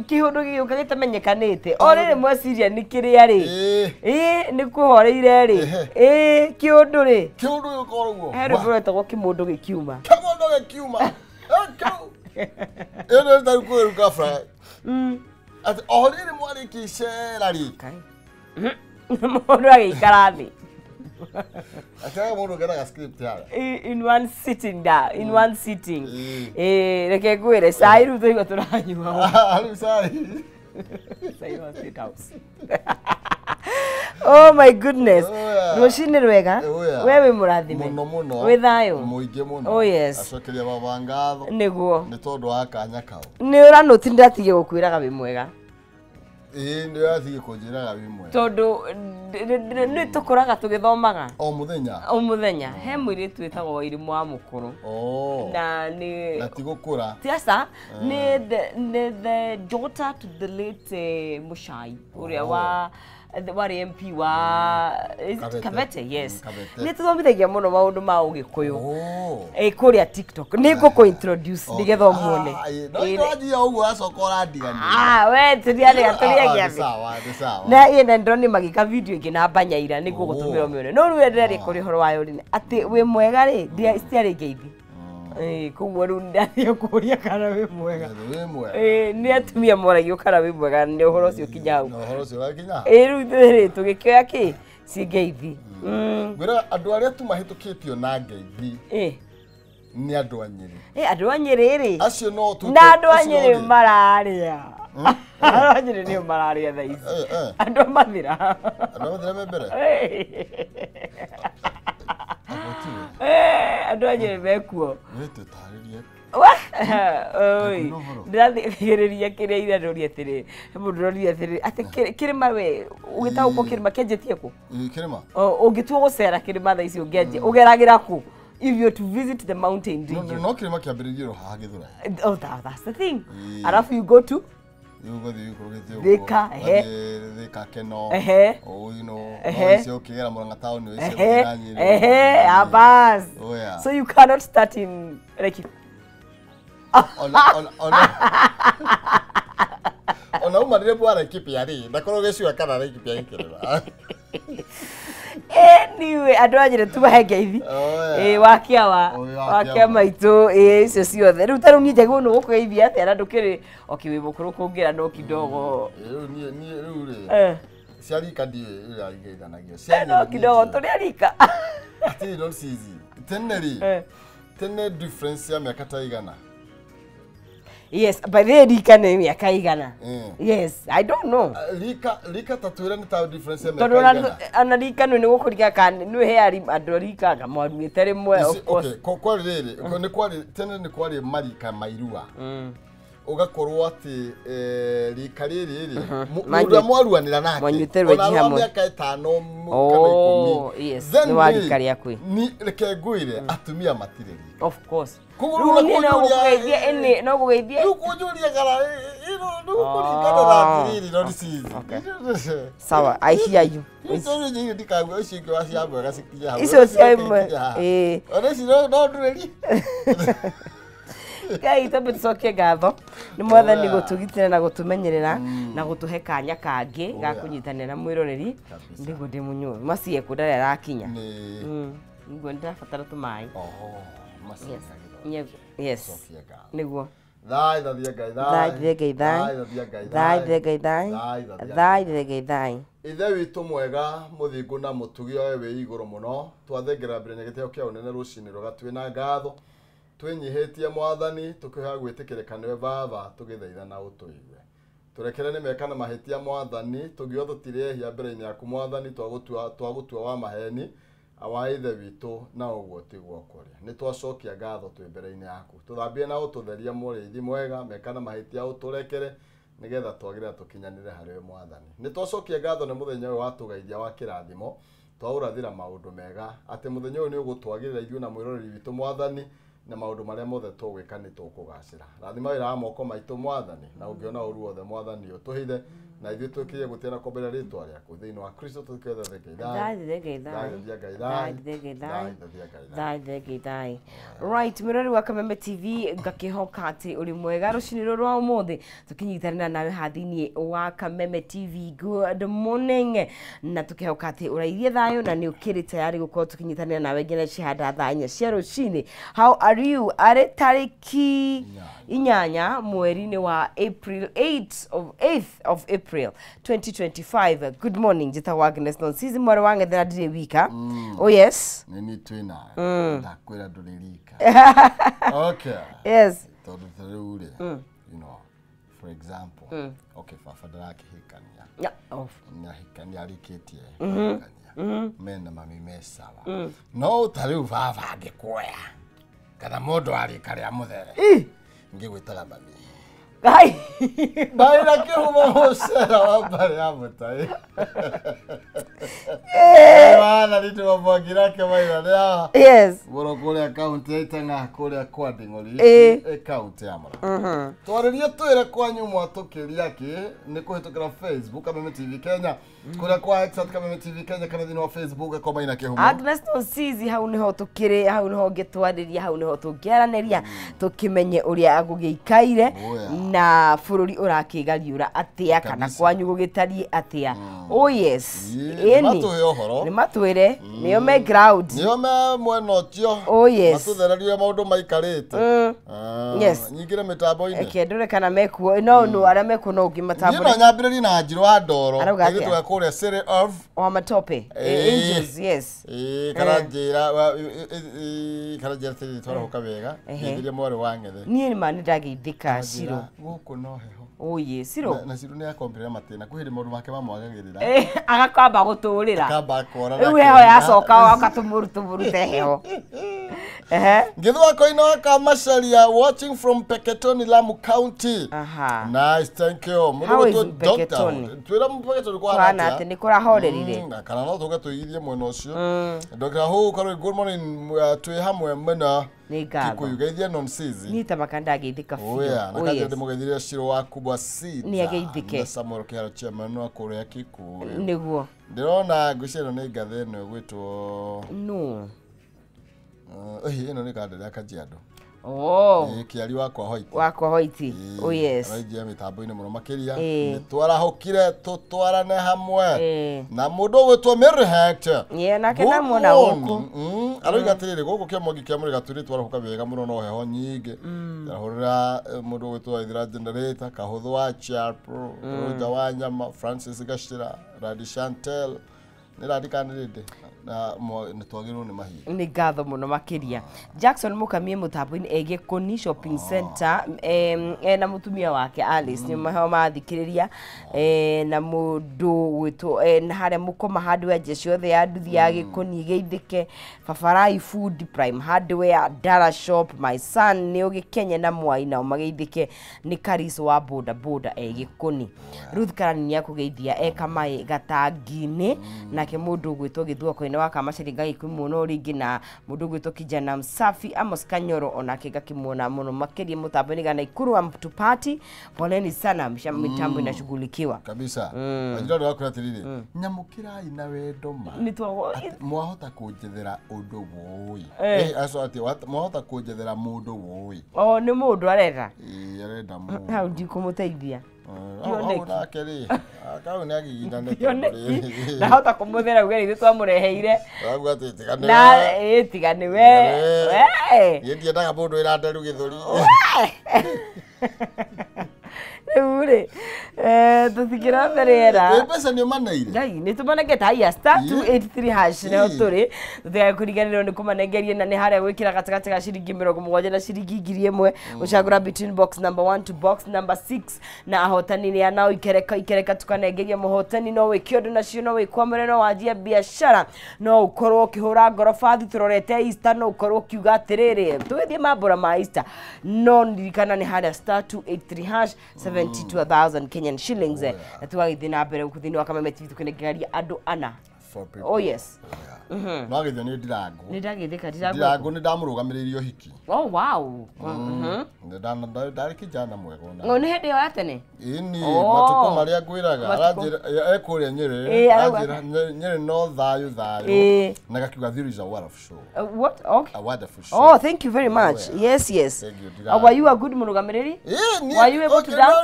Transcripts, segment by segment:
kihondo giuka gitamenyekanite orere mweciria ni kiria ri ni kuhoreire ri kihondo ri kihondo gikoragwo hero bretagwo kimundu gikiuma eno nda kuruka fra at orere mwari kicera ri mundu agikara thi ataya mundu gana script yara in one sitting da in one sitting reke gwire sai ru tuigo turanyua ali sai wa state house oh my goodness rucini rwega wewe murathime muno wi thayo muingi muno oh yes acokeria baba ngatho niguo ni tondu wa kanya kao ni uranuti ndatige gukwiraga wi mwega ni yathige kunjiraga wi mwega tondu ni tukuraga tugithomaga o muthenya he mwiri twitagwo irimu wa mukuru na ni na tigukura tiasa ni the daughter to the late Mushai uria wa MP wa Kavete yes ni tuthomithagia muno maundu ma ugikuyu kuria TikTok ni nguku introduce nigetho muone no njia uguo acokora ndigani we turiagia sawa na ina ndoni magika video ingi na banyaira ni ngugutumira mione no riu ndere kuri horo wayo ri ati we mwega ri ndia stiari ngeithi kuguo riu ndathie kuria kana wi mwega ni atumia moragio kana wi mwega ni uhoro ucio kinyau uhoro ucio wakinya riu thiri tugikioya ki si ngeithi gwira andu aria tu mahitukitio na ngeithi ni andu anyiri andu anyiri ri acio no tu na andu anyiri mararia andu anyiri ni mararia thaici andu mathira membere andu anyiri mekuo tutaririe oi ndathigiriria kiria iraroria atiri mundu roria atiri ati kirima we ugita uko kirima kenjetie ku kirima ungitua gucera kirima thaici ungenje ugeragira ku if you to visit the mountain region no kirima kiambiririo haha Githura oh that's the thing arafu you go to Thika Thika Keno oh you know sio kigera Murang'a town we sio kiranyiri abas so you cannot start in like ona umarire bwara kipia ri ndakoro geciwa kana ri kipia gikirira anyway andu anyire tu bahengeithi wakia maitu icio ciothe riu taru nie njagwo no gukugeithia atia na ndukiri okiwi mukuru kungira no kidogo riu ri ciarika ndi irageithanagia no kidogo turi arika ati no sizi tene difference ya miaka ta igana yes by the rika ni miaka igana yes I don't know rika tatwira ni ta difference ya miaka igana ana rika ni gukuriga kan ni he ari andu rika ga mwaruite rimwe of course kwa riri ni kwari tene ni kwari marika mairua ugakorwo ati rika riri mundu mwaruanira nake ona miaka 5 kana 10 yes ni warika riakwi ni reke nguire atumia matireri of course no kugeithia kujuria gara kuringana na tiriri no sizi sawa I hear you icio nyingi ndikagwa icio ingĩ waciambwa gacikinya hapo icio cia imwe ona icio no ndureri Ngai tambe tucokie ngatho ni mwathani gutugitira na gutumenyerera na gutuhe kanya kangi ga kunyitanira na mwiroreri ndigo ndi munyu macie kudara arakinya ngo ndirabatara tumai yes niguo thai ithe witu mwega muthingu na mutugi oe wi iguru muno twathengera mbere nyegete kia unene rucini rugatwi na ngatho twinyihitie mwathani tukiha gwitikirika niwe baba tugithaitha na utuigwe turekere ni mekana mahitia mwathani tugio tutirehia mbere-ini yaku mwathani twagutua wa maheni awa ithe witu na uguo tiguo kuri ni twacokia ngatho twi mbere-ini yaku tuthambie na ututheria muriithi mwega mekana mahitia uturekere nigetha twagire tukinyanire hariwe mwathani ni twacokia ngatho ni muthenya uyu watugeithia wa kirathimo twaurathira maundu mega ati muthenya uyu ni ugutwagirira ithuĩ na mwiroreri witu mwathani na maundu maria mothe tugwika ni tukugacira rathima wira wa moko maitu mwathani na ungiona uru wothe mwathani utuhithe na ithuĩ twĩkĩrĩe gũtĩra kombera rĩtwa rĩaku thĩinĩ wa Kristo tũkĩetha thĩinĩ right mũrori wa Kameme TV ngakĩhoka atĩ ũrĩ mwega rũcinĩ rũrũ rwa ũmũthĩ tũkĩnyitanĩra nawe hathini wa Kameme TV. Good morning, na tũkĩhoka atĩ ũraithie thayũ na nĩ ũkĩrĩ tayari gũkorwo tũkĩnyitanĩra nawe nginya cihanda thaa 4 cia rũcinĩ. How are you? Arĩ tarĩki 8 mweri-inĩ wa April 8th of April 2025. Good morning, njĩtagwo Agnes Nonsizi mwarĩ wa Ng'ethera ndirĩ wika. Oh yes, nĩ twĩna ndakwĩra ndũrĩ rika. Okay, yes, tondũ rĩu rĩ, you know, for example, okay, baba ndarakĩhikania nyahikania arĩkĩtie mena mami mesawa no tarĩu baba angĩkuoya kana mũndũ arĩkarĩa mũthere ngĩgwĩtaga mami Gai. Bai na kĩhumo mũcera wa mbarĩ ya mũtai. Wana nĩtũ mwangira kĩmaira nĩa. Yes. Mũro kũrĩa akaunti ya Itang'a kũrĩa kwa Nding'ori. Akaunti ya mũra. Twarĩrie twĩre kwanyu mwatũkĩria kĩ nĩ kũhĩtũkĩra Facebook Kameme TV Kenya. Kũrĩa kwa X Kameme TV Kenya kana thĩinĩ wa Facebook Komaina kĩhumo. Agnes Nonsizi hau nĩho tũkĩrĩ, hau nĩho ngĩtwarĩria, hau nĩho tũngĩaranĩria tũkĩmenye ũrĩa agũgĩikaire na bũrũri ũrakĩgariũra atĩa kana kwanyu gũgĩtariĩ atĩa. Oh yes, nĩ matwĩre nĩo me ground, nĩo me mwena ũcio. Oh yes, matũthererie maũndũ maikarĩte. Yes, nyingĩre mĩtambo-inĩ kĩndũre kana mekuo no arĩa mekuo no ũngĩmatambũra. Niĩ no nyambĩrĩrie na Njirũ wa Ndoro ĩgĩtũga kũrĩa City of Wamatope Angels. Yes, kana njĩra twarahoka wega ngĩthirie mwarĩ wa Ng'ethe. Niĩ nĩ mani ndagĩithĩka Ciro gũkũ no heho. Oh yes, Ciro na Ciro nĩ akombĩrĩra matĩna kwĩrĩ maũndũ make mamwagagĩrĩra agakamba gũtũrĩra akamba akora rĩu heho yacoka akatumurute heho. Gĩthwako-inĩ wa Kamacharia watching from Peketoni, Lamu County. Nice, thank you. How is Peketoni? Twĩra Peketoni kwa atĩ nĩ kũrahorerire kana no tũge tũigithie mwena ũcio. Dr. Hu Karoli, good morning. Twĩ hamwe mwena Kikuyu geithia Nonsizi ni tabaka ndagĩithĩka biũ. Na kaja ndĩmũgeithirie Ciro wa kubwa Sida nĩ agĩithĩke Samuel Kĩharo chairman wa kũrĩa Kikuyu nĩguo ndĩrona ngwĩciria nĩ ngathe ĩno ĩgwĩtwo no ĩno nĩ kandĩ ya Kajiado. Kĩari wakwa Hoiti. Oh yes, araijia mĩtambo-inĩ mũno makĩria nĩtwarahũkire tũtwarane hamwe na mũndũ ũgwĩtwo Mary nake ndamwona gũkũ aroiga atĩrĩrĩ gũkũ kĩamwaki kĩa mũrĩ gatũrĩ twarahũka wega mũno no heho nyingĩ arahũrĩra mũndũ ũgwĩtwo Waithĩra Generator Kahũthũ wa Chapo Roja wa Nyama Francis Gacĩra Radi Chantel nĩ radikanĩrĩte na nĩtwagĩrĩrwo nĩ mahiũ. Nĩ ngatho mũno makĩria. Jackson Mũkamie mũtambo-inĩ Gĩkũni shopping center na mũtumia wake Alice nĩ maheo mathikĩrĩria na mũndũ gwĩtwo na harĩa mũkoma hardware ciothe ya nduthi ya Gĩkũni Geithĩke Babarai Food Prime Hardware Dara Shop My Son nĩ ũgĩkenye na Mwai nao Mageithĩke nĩ Karis wa boda boda Gĩkũni. Ruth Karani nĩ akũgeithia Kamaĩ Gatangi-inĩ nake mũndũ gwĩtwo Gĩthwako-inĩ wa Kamacharia ngagĩkĩmuona ũrĩngĩ na mũndũ gwĩtwo Kijana Msafi Amos Kanyoro onake ngakĩmuona mũno makĩria mũtambo-inĩ ga Naikuru wa Mtu Party. Poleni sana mitambo inashughulikiwa kabisa. Ajira ndo wakora tirire nyamũkĩrai na wendo ma mwahota kũnjethera ũndũ woi aso ati mwahota kũnjethera mũndũ woi nĩ mũndũ arenda arenda mũndũ how ndikũmũteithia Kĩoneki akau nĩ agĩgindanĩte ndahota kũmũthera ũgeri twamũreheire na tigani we ndiendaga mũndũ ĩranderu gĩthũri rĩu tũthikĩra mbere era mbeca nĩ ũmaneire ngai nĩ tũmanengete haya star 283 hash nĩho tũrĩ tũtigaga kũriganĩrwo nĩ kũmanengeria na nĩ harĩa gwĩkĩra gatagatĩ ga ciringi 70 na ciringi 1000 ũcagũra between box number 1 to box number 6 na ahotani nĩ anao ikereka tukanengeria mũhotani no wĩke ũndũ nacio no wĩkwamũre no wanjia biacara no ũkorwo ũkĩhũra ngorobathi tũrorete Easter no ũkorwo ũkiuga atĩrĩrĩ tũgĩthiĩ mambũra ma Easter no ndirikana nĩ harĩa star 283 hash 72,000 Kenyan shillings na tugagĩthiĩ na mbere gũkũ thĩinĩ wa Kameme TV tũkĩnengeria andũ ana for people. Oh yes. No agithio ni Ndirangu. Ni ndagithika Ndirangu. Ndirangu ni ndamurugamiriryo hiki. Oh wow. Ndari kijana mwega ona. Ngo ni hindi ya tene. Ini matuko maria ngwiraga aranjira ekuria Nyeri. Aranjira Nyeri no thayu. Na gakiuga there is a wonderful show. What? Okay. A wonderful show. Oh, thank you very much. Yes. Thank you. Were you a good murugamiriri? Yeah, were you able to dance?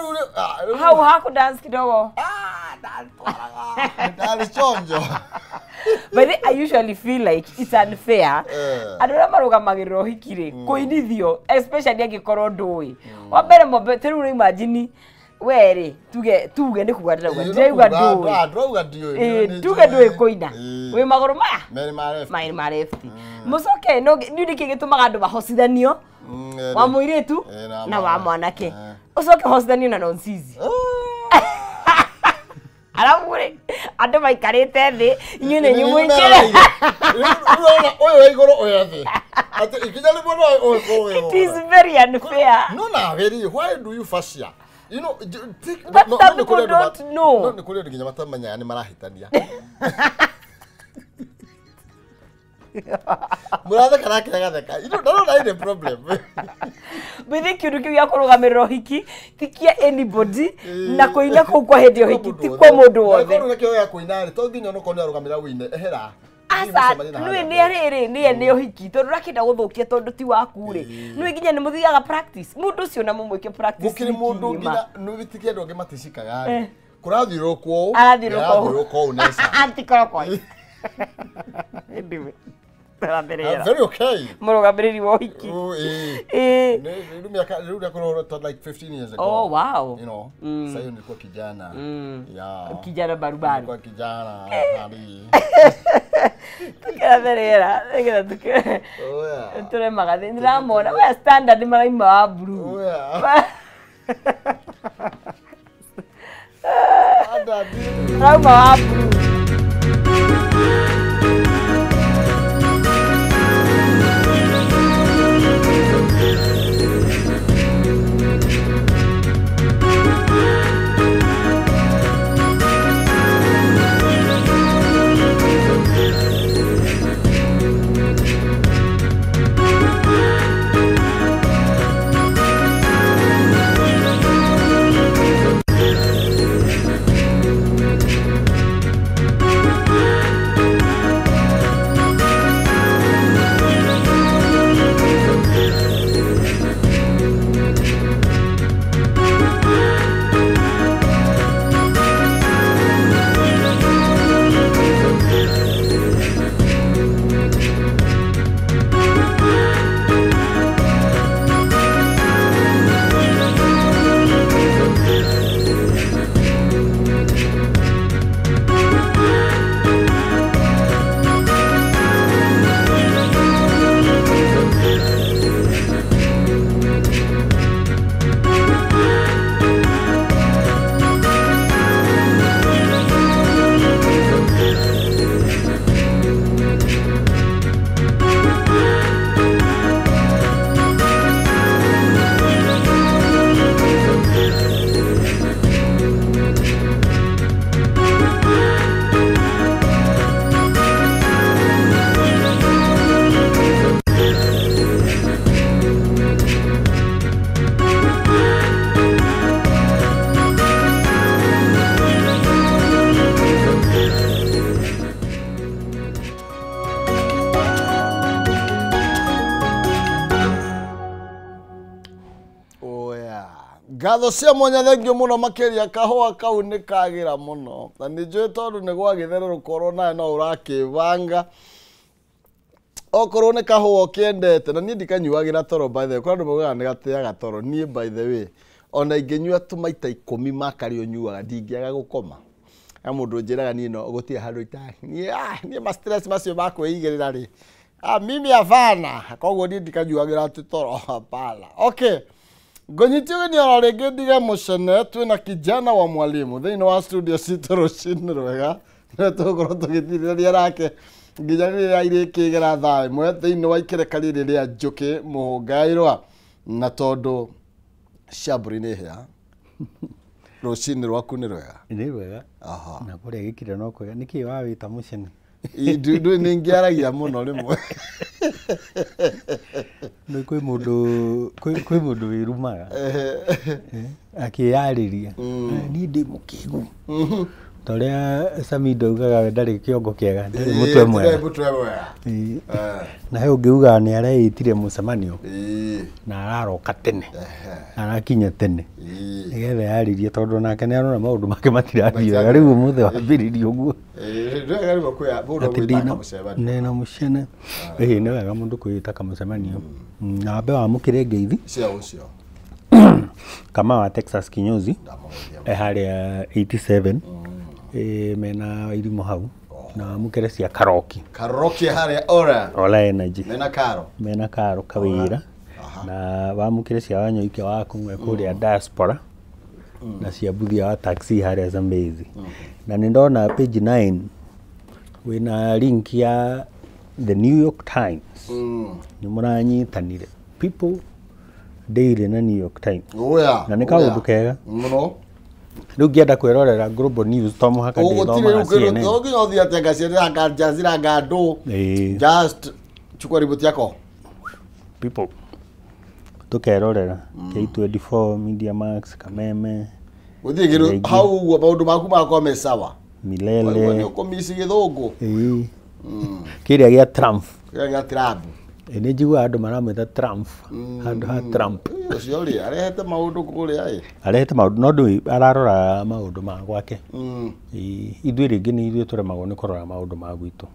How hako dance kidogo? Dance chonjo. But I usually feel like it's unfair. Andå marugamagirwo hikire kuinithio especially angikorwo ndui. Wa mbere mo teru imagine were tuge ni kugwatira ndauga ndui. Tuge ndui kuina. We magoro maya. Mari marefti. Mucoke no ni ndiki gitumaga andu bahocithanio. Wa muiritu na wa mwanake. Ucoke hocithanio na nonsizi. Aramure ando maikarite thi inyune nyumuikire oyo igoro oyo thi ati ikijali bono oyo it is very unfair. No na very why do you fashion you know but some people don't know no ni kule nginya matamanya ni marahitania Murada kana kiraga you don't know the problem. But the kindu kiu yakurugamirira hiki tikia anybody na kuina ku kwa hendio hiki ti kwa mundu wothe no kio ya kuina to nginya no kone arugamira wine ehera asa ni ni hiki to rakida guthukia tondu ti waku ri no nginya ni muthiaga practice mundu ucio na mumwike practice gukiri mundu nginya no bitikia andu angi maticikaga kurathirwo kwao kwao nesa antikoro kwa ndiwe very okay. Murugamiriri wo hiki. Oh like 15 years ago. Oh wow. You know. Sasa nilikuwa kijana. Yeah. Kijana barubari. Nilikuwa kijana hadi. Tukaberera, tukaberera. Oh yeah. Tule magathini ndamona we standard maraima wa blue. Oh yeah. Standard. Maraima wa blue. Ngatho cia mwanya thengio muno makiria kahua kau ni kagira muno na ni njui tondu ni gwagitherũkorwo nawe no urakivanga okorwo ni kahua ukiendete na ni ndikanyuagira toro by the way kwa andu mogaga ni gateaga toro ni by the way ona ingenyua tumaita 10 makari nyuaga ndingiaga gukoma ya mundu njiraga ni no gutie handu itari ni ma stress macio makwigirira ri mimi hapana koguo ni ndikanyuagira toro hapana okay. Gonyitiwe ni ararege ndiga mucene twina kijana wa mwalimu thiini wa studio citũ rũcinĩ rwega nĩtũgũkorwo tũgĩthirĩria rake nginya rĩrĩa irĩkĩgera thaa ĩmwe thĩinĩ wa ikereka rĩrĩ rĩa Njũkĩ mũhũngaĩrwa na tondũ Shabri nĩ hĩa Rucini rwaku nĩ rwega. Nĩ rwega. Aha. Na kũrĩa gĩkire no kwega. Nĩkĩ wawĩta mũcene? Ndu nĩ ngĩaragia mũno rĩmwe. Nĩ kwĩ mũndũ wĩrumaga. Akĩyarĩria. Niĩ ndĩ mũkĩgu. Torĩa Samido ugaga we ndarĩ kĩongo kĩega, ndarĩ mũtwe mwega. Na he ũngĩuga nĩ areĩtire mũcemanio na araroka tene, arakinya tene, nĩgetha yarĩrie tondũ nake nĩ arona maũndũ make matirathiĩ wega, rĩu ũmũthĩ wambĩrĩria ũguo nĩ na mũcene. Nĩ wega mũndũ kwĩĩta kamũcemanio. Na wambe wamũkĩre ngeithi kama wa Texas kinyozi harĩa 87 mena Irimũ hau na mukere cia Karoki harĩa Ola Energy mena Karo kawĩra na wamukire cia Wanyoike wa kumwe kũrĩa diaspora na cia Buthia wa taxi harĩa Zambezi. Na nindona page 9 wina link ya the New York Times. Nĩ mũranyitanire People Daily na New York Times. Na nĩ kaũndũ kega mũno. Rĩu ngĩenda kwĩrorera Global News to mũhaka ndĩthoma CNN. Ũgĩthiĩ ũthiĩ atĩa ciĩra Al Jazeera ngandũ. Just chukua riboti yako. People tukerorera K24 Media Max Kameme. Ũthiĩ gĩrũ hau maũndũ maku makome sawa. Milele. Nĩ ũkomisi gĩthũngũ. Kĩrĩa gĩa Trump. Nĩ njiguaga andũ maramwĩta Trump handũ ha Trump. Ũcio rĩ arehete maũndũ kũrĩa arehete maũndũ no ndũ ararora maũndũ ma gwake. Ithuĩ rĩngĩ nĩ ithuĩ tũremagwo nĩ kũrora maũndũ ma gwitũ.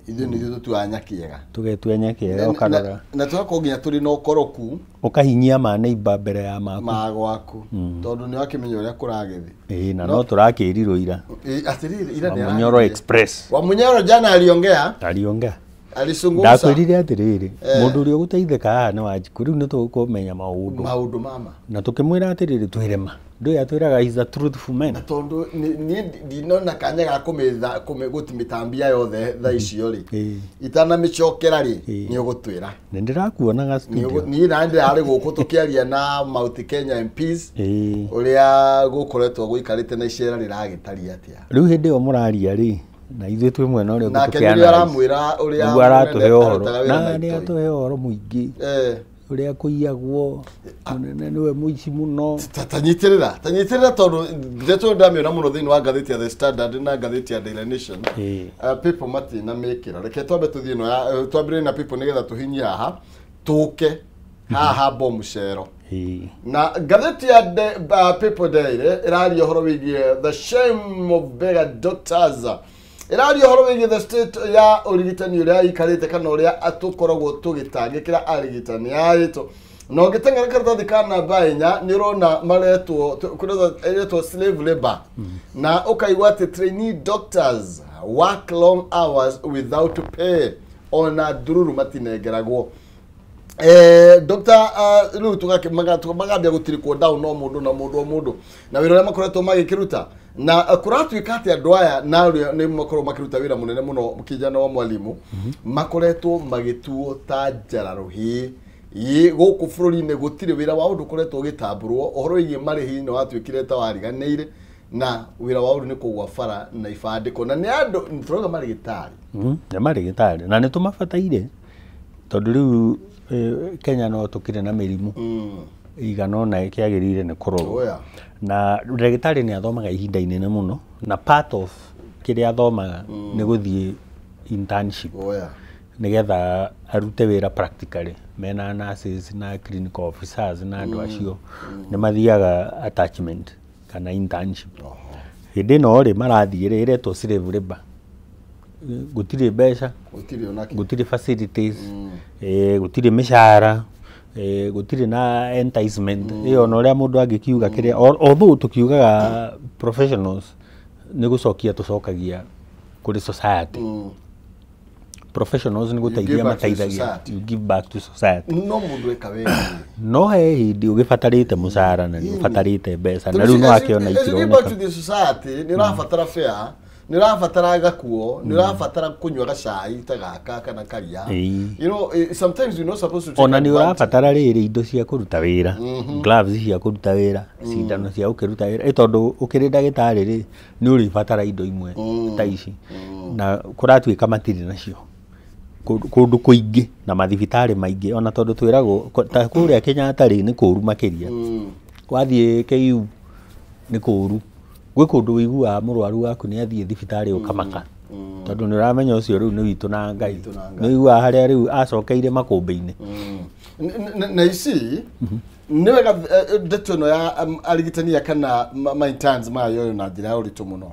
Ithuĩ nĩ ithuĩ tũtuanya kĩega. Tũgetua nyakĩega ũkarora. Na tũgakorwo nginya tũrĩ na ũkoroku. Ũkahinyia ma neighbor mbere ya maku. Ma gwaku. Tondũ nĩ wakĩmenya ũrĩa kũragĩthi. Na no tũrakĩrirwo ira. Atĩrĩrĩ ira nĩ Wamunyoro Express. Wamunyoro jana aliongea. Alisungumza. Ndakwĩrire atĩrĩrĩ mũndũ ũrĩa ũgũteithĩka haha nĩ Wanjikũ rĩu nĩ tũkũmenya maũndũ mama na tũkĩmwĩra atĩrĩrĩ twĩrema ndũĩ atwĩraga he's a truthful man. Tondũ niĩ ndinona kanya ga gũtĩmĩtambia yothe thaa icio rĩ itanamĩcokera rĩ nĩ ũgũtwĩra. Nĩ ndĩrakuonaga studio. Niĩ na ndĩrarĩ gũkũ tũkĩaria na Mount Kenya MPs ũrĩa gũkoretwo gũikarĩte na icera rĩragĩtaria atĩa. Rĩu hĩndĩ ĩyo mũraria rĩ na ithuĩ twĩ mwena ũrĩa ũgũtũkĩana na aramwĩra ũrĩa aratũhe ũhoro na nĩ atũhe ũhoro mũingĩ ũrĩa kũiyagwo mũnene nĩwe mũici mũno. Tanyitĩrĩra tondũ ndetwo ndamĩona mũno thĩinĩ wa ngathĩti ya The Standard na ngathĩti ya Daily Nation. People matina mĩkĩra reke twambe tũthiĩ no twambĩrĩrie na People nĩgetha tũhinyie haha tũke haha Bomucero. Na ngathĩti ya People Daily ĩraria ũhoro wĩgiĩ the shame of beggar doctors. Ĩraria ũhoro wĩgiĩ the state ya ũrigitani ũrĩa ikarĩte kana ũrĩa atũkoragwo tũgĩtangĩkĩra arigitani aitũ. Na ũngĩteng'era karatathi ka namba 4 nĩ ũrona maretwo slave labor. Na ũkaigua atĩ trainee doctors work long hours without pay ona ndururu matinengeragwo. Dr. Rĩu tũgambia gũtirikwo down no mũndũ na mũndũ na wĩra ũrĩa makoretwo magĩkĩruta na kũratuĩka atĩ andũ aya na nĩ makorwo makĩruta wĩra mũnene mũno kijana wa mwalimu makoretwo magĩtuo ta njararuhi gũkũ bũrũri-inĩ gũtirĩ wĩra wa ũndũ ũkoretwo ũgĩtambũrwo ũhoro wĩgiĩ marĩhi nĩ watuĩkire ta wariganĩire na wĩra wa ũndũ nĩ kũgwa bara na ibandĩko na nĩ andũ tũrauga marĩgĩtarĩ nĩ marĩgĩtarĩ na nĩ tũmabataire tondũ rĩu Kenya no tũkĩrĩ na mĩrimũ igana ũna ĩkĩagĩrĩire nĩ kũrorwo na ndagĩtarĩ nĩ athomaga ihinda inene mũno na part of kĩrĩa athomaga nĩ gũthiĩ internship nĩgetha arute wĩra practically mena nurses na clinical officers na andũ acio nĩ mathiaga attachment kana internship. Hĩndĩ ĩno rĩ marathiĩ ĩretwo slave labor. Gũtirĩ mbeca, gũtirĩ facilities, gũtirĩ mĩcara, gũtirĩ na enticement. Ĩyo no ũrĩa mũndũ angĩkiuga kĩrĩa although tũkiugaga professionals nĩ gũcokia tũcokagia kũrĩ society. Professionals nĩ gũteithia mateithagia you give back to society. No mũndũ eka wega. No he hĩndĩ ũgĩbatarĩte mũcara na nĩ ũbatarĩte mbeca na rĩu no akĩona itirona. Society nĩ ũrabatara fair nĩ ũrabatara gakuo nĩ ũrabatara kunyua gacai ta gaka kana karia you know sometimes you're not supposed to take ona nĩ ũrabatara rĩrĩ indo cia kũruta wĩra gloves cia kũruta wĩra cindano cia gũkĩruta wĩra tondũ ũkĩrĩ ndagĩtarĩ rĩ nĩ ũrĩbatara indo imwe ta ici na kũratuĩka matirĩ nacio kũndũ kũingĩ na mathibitarĩ maingĩ ona tondũ twĩragwo ta kũrĩa Kenyatta rĩ nĩ kũũru makĩria wathiĩ KU nĩ kũũru gwĩ kũndũ wĩiguaga mũrwaru waku nĩ athiĩ thibitarĩ ũkamaka tondũ nĩ ũramenya ũcio rĩu nĩ witũ na Ngai nĩ wĩiguaga harĩa rĩu acokeire makũmbĩ-inĩ na ici nĩ wega ndeto ĩno ya arigitania kana maintenance mayo na njĩra ya ũritũ mũno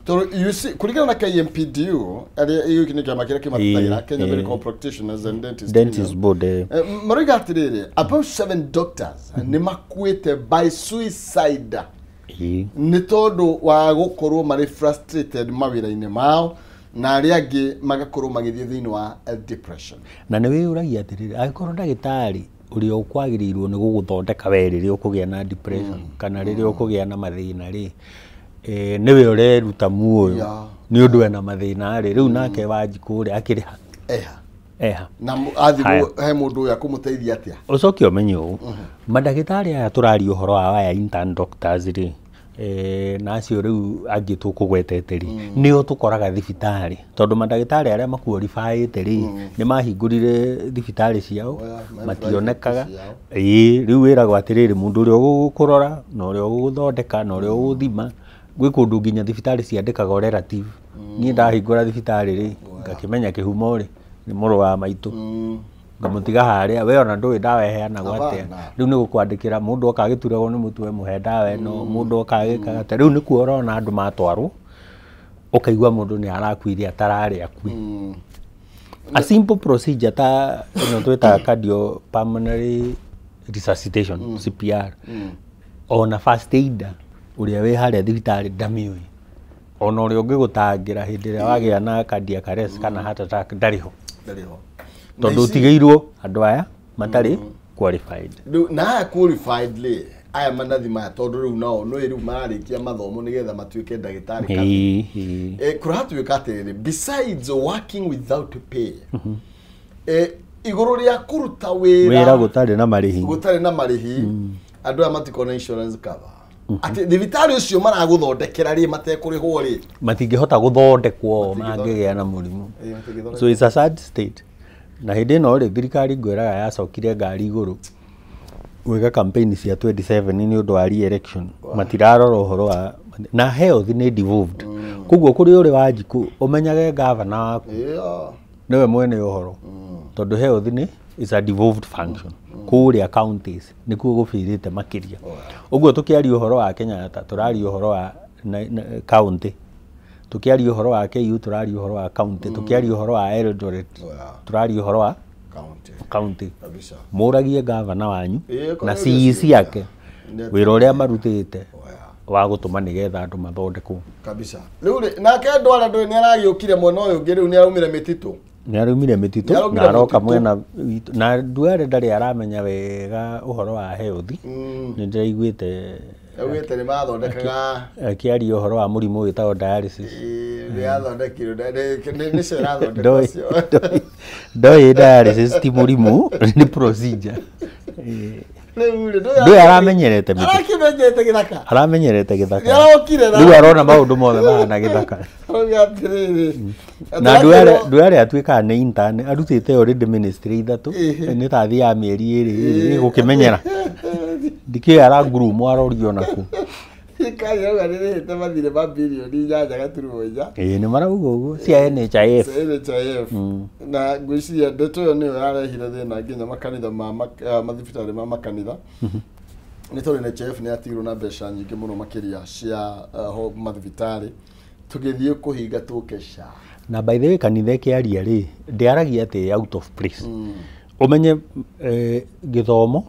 tondũ you see kũringana na KMPDU arĩa nĩ kĩama kĩrĩa kĩmatagĩra Kenya Medical Practitioners and Dentists Board maroiga atĩrĩrĩ about 7 doctors nĩ makuĩte by suicide nĩ tondũ wa gũkorwo marĩ frustrated mawĩra-inĩ mao na arĩa angĩ magakorwo magĩthiĩ thĩinĩ wa depression na nĩ wĩyũragia atĩrĩrĩ angĩkorwo ndagĩtarĩ ũrĩa ũkwagĩrĩirwo nĩ gũgũthondeka we rĩrĩa ũkũgĩa na depression kana rĩrĩa ũkũgĩa na mathĩna rĩ nĩwe ũreruta muoyo nĩ ũndũ ena mathĩna rĩ rĩu nake Wanjikũ rĩ akĩrĩ eha na athiĩ he mũndũ ũyũ akũmũteithia atĩa ũcoke ũmenye ũũ mandagĩtarĩ aya tũraria ũhoro wa aya intern doctors rĩ na acio rĩu angĩ tũkũgwetete rĩ nĩo tũkoraga thibitarĩ tondũ mandagĩtarĩ arĩa makuorifayĩte rĩ nĩ mahingũrire thibitarĩ ciao mationekaga rĩu wĩragwo atĩrĩrĩ mũndũ ũrĩa ũgũkũrora na ũrĩa ũgũgũthondeka na ũrĩa ũgũthima gwĩ kũndũ nginya thibitarĩ ciandĩkaga relative niĩ ndahingũra thibitarĩ rĩ ngakĩmenya kĩhumo rĩ nĩ mũrũ wa maitũ ngamũtiga harĩa we ona ndũĩ ndawa ĩheanagwo atĩa rĩu nĩ gũkwandĩkĩra mũndũ oka agĩturagwo nĩ mũtwe mũhe ndawa ĩno mũndũ oka agĩkaga atĩa rĩu nĩkuo ũrona andũ matwarwo ũkaigua mũndũ nĩ arakuire atararĩ akui a simple procedure ta ĩno twĩtaga cardiopulmonary resuscitation CPR ona first aider ũrĩa wĩ harĩa thibitarĩ ndamĩũĩ ona ũrĩa ũngĩgũtangĩra hĩndĩ ĩrĩa wagĩa na cardiac arrest kana heart attack ndarĩho tondũ ũtigĩirwo andũ aya matarĩ qualified na aya qualified lĩ aya manathi maya tondũ rĩu nao no rĩu mararĩkia mathomo nĩgetha matuĩke ndagĩtarĩ kũratuĩka atĩrĩrĩ besides working without pay igũrũ rĩa kũruta wĩra gũtarĩ na marĩhi andũ aya matikona insurance cover ati thibitarĩ ũcio maragũthondekera rĩ matekũrĩhwo rĩ matingĩhota gũthondekwo mangĩgĩa na mũrimũ so it's a sad state na hĩndĩ ĩno rĩ thirikari ngwĩraga yacokire ngari igũrũ gwĩka campaign cia 27 nĩ ũndũ wa re-election matirarora ũhoro wa na health nĩ devolved koguo kũrĩ ũrĩ Wanjikũ ũmenyage gavana waku nĩwe mwene ũhoro tondũ health nĩ is a devolved function kũrĩa counties nĩkuo gũbĩrĩte makĩria ũguo tũkĩaria ũhoro wa Kenyatta tũraria ũhoro wa county tukiaria ũhoro wa KU tũraria ũhoro wa county tukiaria ũhoro wa Eldoret tũraria ũhoro wa county mũragie gavana wanyu na CEC yake wĩra ũrĩa marutĩte wa gũtũma nĩgetha andũ mathondekwo kabisa rĩu nake Ndwara ndũĩ nĩ aragĩũkire mwena ũyũ ũngĩ rĩu nĩ araumire mĩtitũ na aroka mwena na Ndwara ndarĩ aramenya wega ũhoro wa health nĩ ndĩraiguĩte Augĩte nĩ mathondekaga akĩaria ũhoro wa mũrimũ wĩtagwo dialysis nĩ athondekirwo nĩ cio irathondeka ndoĩ dialysis ti mũrimũ nĩ procedure ndũĩ aramenyerete mĩtĩ aramenyerete gĩthaka rĩu arona maũndũ mothe mahana gĩthaka na Ndwara atuĩkaga nĩ intern arutĩte already ministry 3 nĩ ta thia mĩeri 2 gũkĩmenyera ndikĩoya arangurumo arorio naku Kaya nĩ mathire mabilioni njaja gaturuoja nĩ marauga ũguo cia NHIF na ngwĩciria ndeto ĩyo nĩyo yarehire thĩna nginya makanitha mathibitarĩ ma makanitha nĩ tondũ NHIF nĩ yatigirwo na mbeca nyingĩ mũno makĩria cia mathibitarĩ tũgĩthiĩ kũhinga tũkeca na by the way kanitha kĩaria rĩ ndĩaragia atĩ out of place ũmenye gĩthomo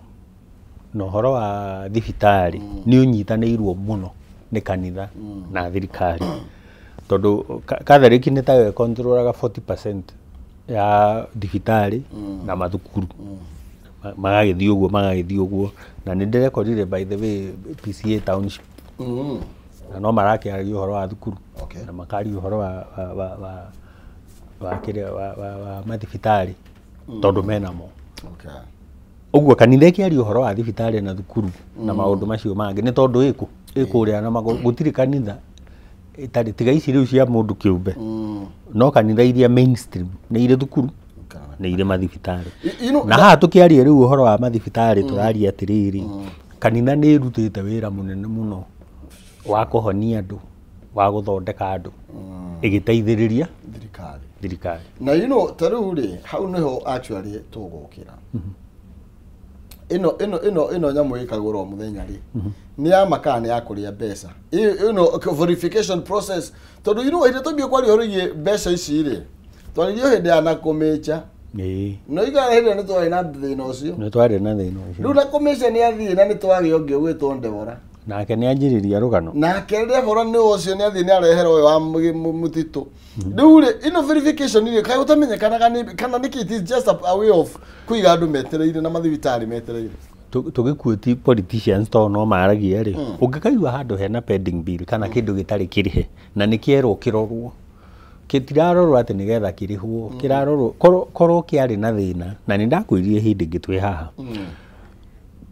no horo wa thibitarĩ nĩ ũnyitanĩirwo mũno nĩ kanitha na thirikari tondũ Catholic nĩ tayo controlaga 40% ya thibitarĩ na mathukuru magagĩthiĩ ũguo na nĩ ndĩrekorire by the way PCA township na no marakiaria uhoro wa thukuru Okay. na makari uhoro wa mathibitari tondu menamo. Okay. Uguo kanitha ikiaria uhoro wa thibitari na thukuru na maundu macio mangi ni tondu ikuria na gutiri kanitha itari tiga ici riu cia mundu kiumbe. No kanitha iria mainstream ni ire thukuru ni ire mathibitari. Na haha tukiaria riu uhoro wa mathibitari turaria atiriri kanitha ni irutite wira munene muno wa kuhonia andu wa guthondeka andu igiteithiriria thirikari. Na taru ri hau niho actually tugukira ino nyamu ikagurwo muthenya ri ni ya makani ya kuria mbeca verification process tondu ire tobie kwari horigie mbeca ici ri twaririo hindi ana kumecha no igara hindi ni twari na thina ucio riu na commission ya thina ni twari onge gwitwo Ndebora nake ni anjiriria rugano nake Ndebora ni ucio ni athi ni arehero wa mutitu riu ri ino verification ni kai utamenyekanaga kana niki it is just a way of kuiga andu metereire na mathibitari metereire tugikuti politicians to no maragia ri ungikaigua handu hena pending bill kana kindu gitari kirihe na nikierwo kirorwo kitirarorwo ati nigetha kirihwo kirarorwo koro kiari na thina na ni ndakwirie hindi ngitwe haha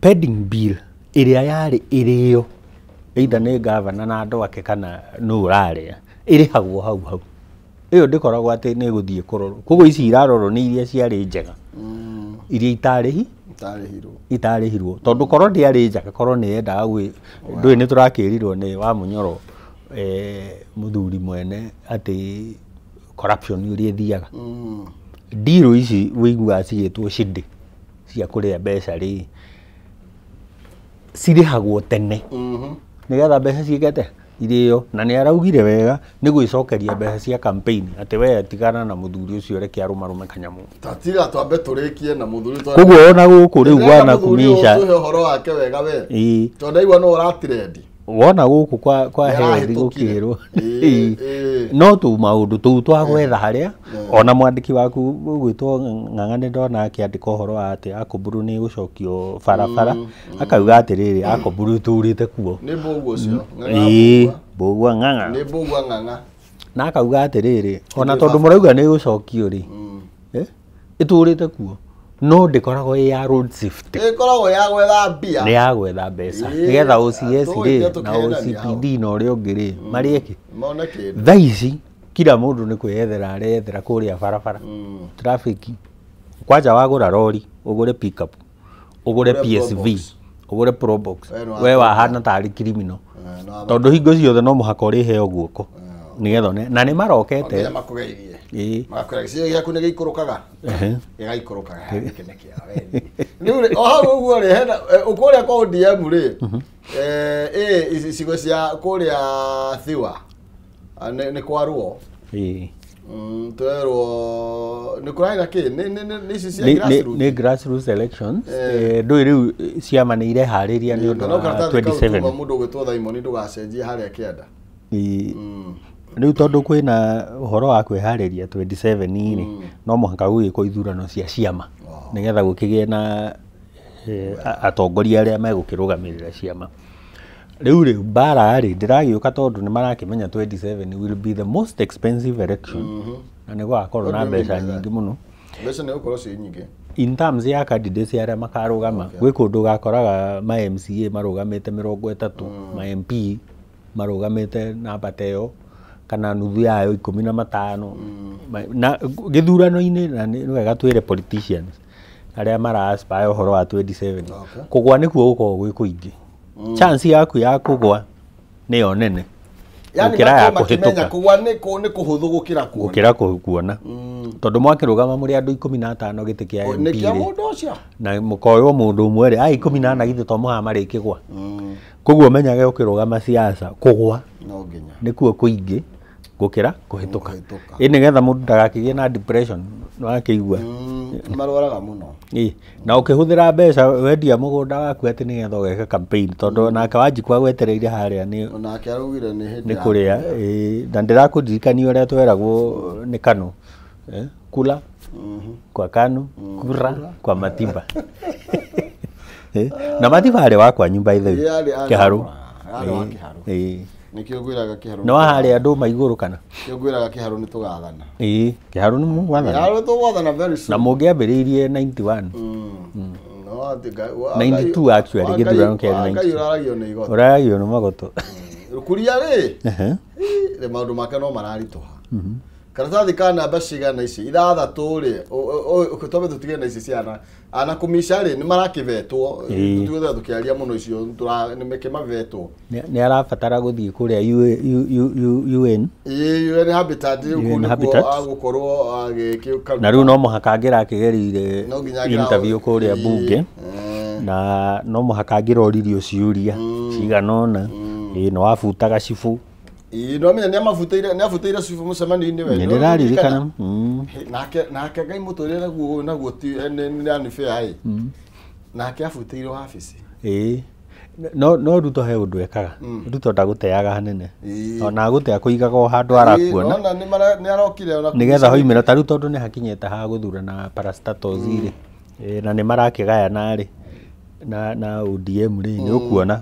pending bill iria yari irio either ni governor na andu ake kana no uraria irihagwo hau iyo ndikoragwo ati ni guthie kurorwo koguo ici irarorwo ni iria ciari njega iria itarihirwo tondu korwo ndiari njega korwo ni yendaga gwi ndui ni turakirirwo ni wa Munyoro muthuri mwene ati corruption uri thiaga ndiro ici wigua cigitwo shindi cia kuria mbeca ri cirihagwo tene nigetha mbeca ciigete irio na ni araugire wega ni gwicokeria mbeca cia campaign ati we tigana na muthuri ucio reke arumarume kanyamu tatiga twambe turikie na muthuri twa koguo ona guku riu gwana kumisha uhoro wake wega we tondu igwa no uratirendi wona guku kwa hethi gukirwo no tu maundu tu twagwetha haria ona mwandiki waku gwitwo Ng'ang'ane ndona akiandika uhoro ati Akoburu ni gucokio barabara akauga atiriri Akoburu turite kuo ni mbugu ucio mbugu Ng'ang'a ni mbugu Ng'ang'a na akauga atiriri ona tondu murauga ni gucokio ri iturite kuo no ndikoragwo ya road safety ikoragwo ya gwetha mbia ni ya gwetha mbeca nigetha OCS ri na OCPD na uria ungi ri marieki moneke thaici kila mundu ni kwiyethera arethera kuria barabara traffic kwaja wagura lori ugure pickup ugure PSV ugure Probox we wahana tari criminal tondu hingo ciothe no muhaka uri heo guoko nigetha na ni marokete makwegisia gya kunege ikurukaga igaikurukaga kinekia we ni oha uguo ri hena ukuria kwa ODM ri isigo cia kuria thiwa ni kwaruo twerwo ni kuraira ki ni isi cia grassroots ni grassroots elections ndu riu ciama ni irehariria ni undu wa 27 mundu gwitwo Thaimoni ndugacenjie haria kienda riu tondu kwina uhoro wa kwihariria 27 ri no muhaka gwiko ithurano cia ciama nigetha gukigie na atongoria aria megukirugamirira ciama riu bara ri ndiragiuka tondu ni marakimenya 27 will be the most expensive election na ni gwakorwo na mbeca nyingi muno mbeca ni gukorwo ci nyingi in terms ya candidates aria makarugama gwi kundu gakoraga ma MCA marugamite 30 ma MP marugamite namba teo kana nuthu yayo 15 na githurano-ini na ni wega twire politicians aria mara aspire uhoro wa 27 kugwa nikuo gukorwo gwi kuingi chance yaku ya kugwa ni yo nene ukira ya kuhituka kugwa ni kuhuthu gukira kuona tondu mwakirugama muri andu 15 giti kia MP ni kia mundu ucio na mukoyo mundu umwe ri 14 giti to muha marikigwa koguo menyage ukirugama siasa kugwa no nginya nikuo kuingi gukira kuhituka ini getha mundu ndagakigie na depression no akigwa marwaraga muno na ukihuthira mbeca wendia mugunda waku ati ni getha ugeke campaign tondu nake wanjikwa gwetereire haria ni nake arugire ni hindi ni kuria na ndirakuririkania uria tweragwo ni Kanu kula kwa Kanu kura kwa Matiba na Matiba ari wakwa nyumba ithe Kiharu Nikio gwiraga kiharo. No hari andu maiguru kana. Nikio gwiraga kiharo ni tugathana. Kiharo ni mwathana. Kiharo tugwathana very soon. Na mungiambiriirie 91. No atiga 92 actually githurano kia 92. Ngai uraragio ni igoto. Uraragio ni magoto. Kuria ri. Le maundu make no mararituha. Karatathi kana bashiga na ici ithathatu ri ukitobe tutige na ici ciana ana kumisha ri ni marakivetwo tutuge tukiaria muno icio ni mekimavetwo ni arabatara guthie kuria UN UN Habitat kuko agukorwo agikika na riu no muhaka angira akigerire interview kuria bunge na no muhaka angiroririo ciuria ciganona no afutaga cibu no menya ni afuteire cifu mucemani-ini we ni raririkana nake ngai muturire naguo ti ni fair nake afuteire wabici no Ruto he undu ekaga Ruto ndaguteaga hanene ona gutea kuigaga handu arakuona no ni arokire ona nigetha hoimira taru tondu ni hakinyete ha guthurana parastatos ri na ni marakigayana ri na ODM ri ni ukuona